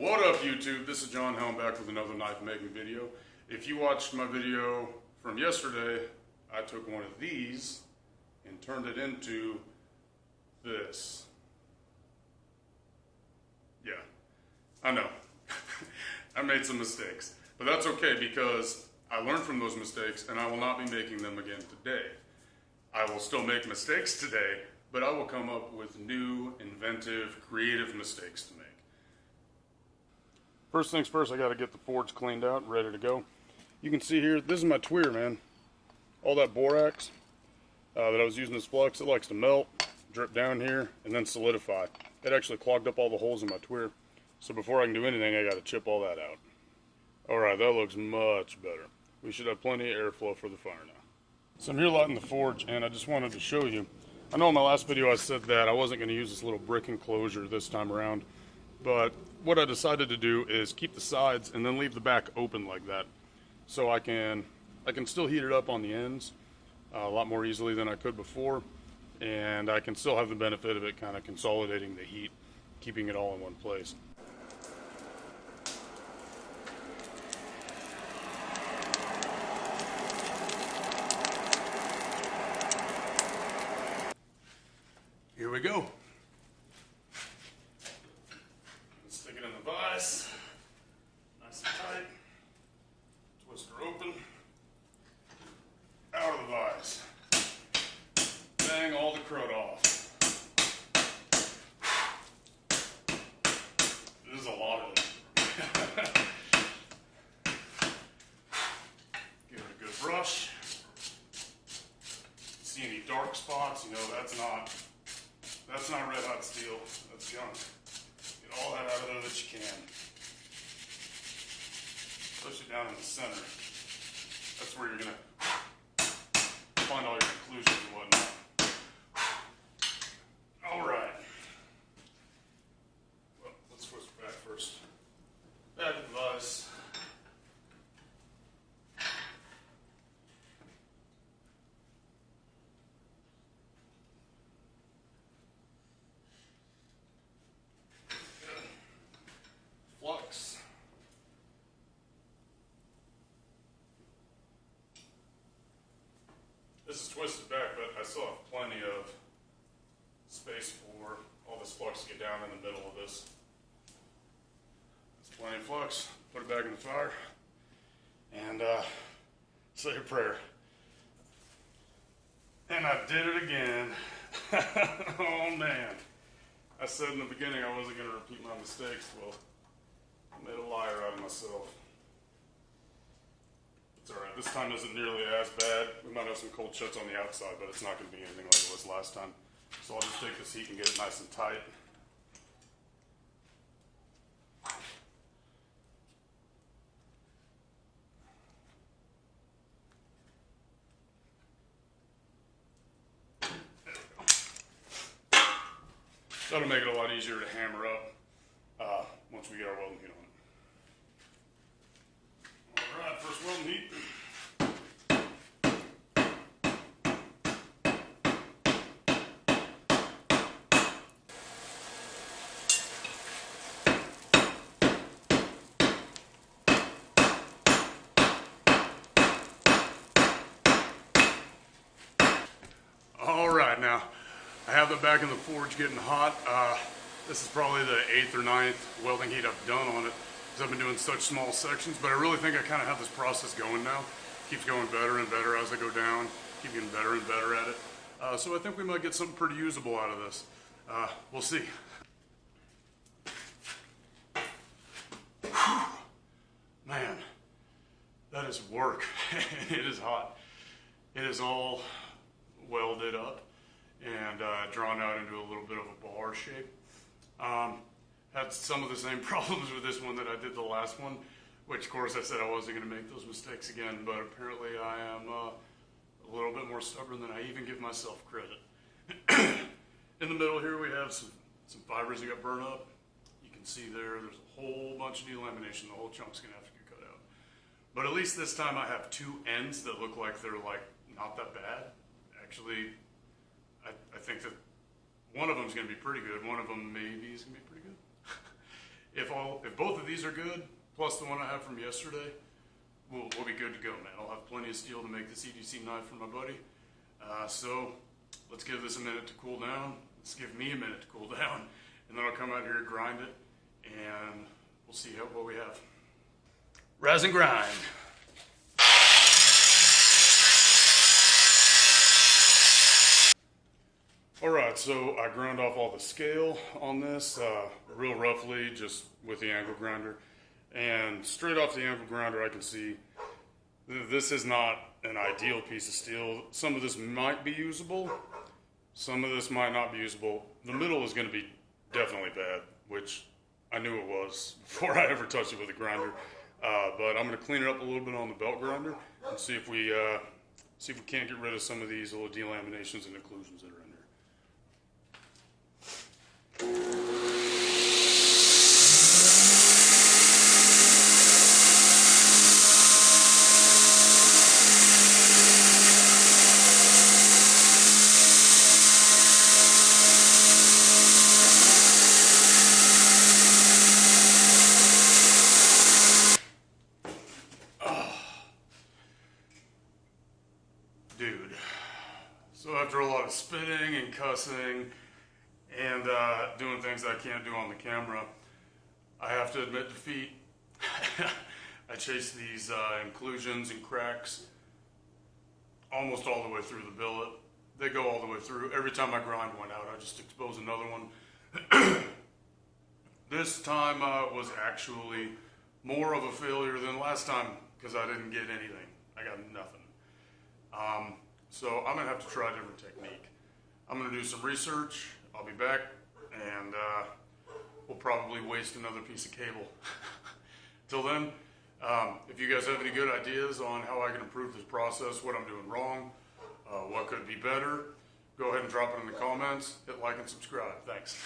What up, YouTube? This is John Helm back with another knife making video. If you watched my video from yesterday, I took one of these and turned it into this. Yeah, I know. I made some mistakes, but that's okay because I learned from those mistakes and I will not be making them again today. I will still make mistakes today, but I will come up with new, inventive, creative mistakes to make. First things first, I got to get the forge cleaned out and ready to go. You can see here, this is my tweer, man. All that borax that I was using this flux, it likes to melt, drip down here, and then solidify. It actually clogged up all the holes in my tweer. So before I can do anything, I got to chip all that out. Alright, that looks much better. We should have plenty of airflow for the fire now. So I'm here lighting the forge, and I just wanted to show you. I know in my last video I said that I wasn't going to use this little brick enclosure this time around, but what I decided to do is keep the sides and then leave the back open like that. So I can still heat it up on the ends a lot more easily than I could before, and I can still have the benefit of it kind of consolidating the heat, keeping it all in one place. Here we go. Stick it in the vise, nice and tight. Twist her open. Out of the vise. Bang all the crud off. This is a lot of it. Give it a good brush. See any dark spots? You know, that's not red hot steel. That's junk. Get all that out of there that you can. Especially down in the center. That's where you're going to find all your conclusions and whatnot. Alright. Well, let's twist it back first. Back to the vise. Flux. This is twisted back, but I still have plenty of space for all this flux to get down in the middle of this. That's plenty of flux. Put it back in the fire and say a prayer. And I did it again. Oh man. I said in the beginning I wasn't going to repeat my mistakes. Well, I made a liar out of myself. It's alright, this time isn't nearly as bad. We might have some cold shuts on the outside, but it's not going to be anything like it was last time. So I'll just take this heat and get it nice and tight. There we go. That'll make it a lot easier to hammer up once we get our welding heat on it. Alright, first welding heat. Alright, now I have the back in the forge getting hot. This is probably the 8th or 9th welding heat I've done on it. I've been doing such small sections, but I really think I kind of have this process going now. Keeps going better and better as I go down, keep getting better and better at it. So I think we might get something pretty usable out of this. We'll see. Whew. Man, that is work. It is hot. It is all welded up and drawn out into a little bit of a bar shape. Had some of the same problems with this one that I did the last one, which of course I said I wasn't going to make those mistakes again, but apparently I am a little bit more stubborn than I even give myself credit. In the middle here we have some fibers that got burned up. You can see there's a whole bunch of delamination. The whole chunk's going to have to get cut out. But at least this time I have two ends that look like they're like not that bad. Actually, I think that one of them is going to be pretty good. One of them maybe is going to be pretty good. if both of these are good, plus the one I have from yesterday, we'll be good to go, man. I'll have plenty of steel to make this EDC knife for my buddy. So let's give this a minute to cool down. Let's give me a minute to cool down, and then I'll come out here and grind it, and we'll see what we have. Rise and grind. Alright, so I ground off all the scale on this, real roughly, just with the angle grinder. And straight off the angle grinder I can see this is not an ideal piece of steel. Some of this might be usable, some of this might not be usable. The middle is going to be definitely bad, which I knew it was before I ever touched it with a grinder. But I'm going to clean it up a little bit on the belt grinder and see if we can't get rid of some of these little delaminations and occlusions that are in there. Dude, so after a lot of spitting and cussing and doing things I can't do on the camera, I have to admit defeat. I chased these inclusions and cracks almost all the way through the billet. They go all the way through. Every time I grind one out, I just expose another one. This time was actually more of a failure than last time because I didn't get anything. I got nothing. So I'm going to have to try a different technique. I'm going to do some research. I'll be back, and we'll probably waste another piece of cable. Till then, if you guys have any good ideas on how I can improve this process, what I'm doing wrong, what could be better, go ahead and drop it in the comments. Hit like and subscribe. Thanks.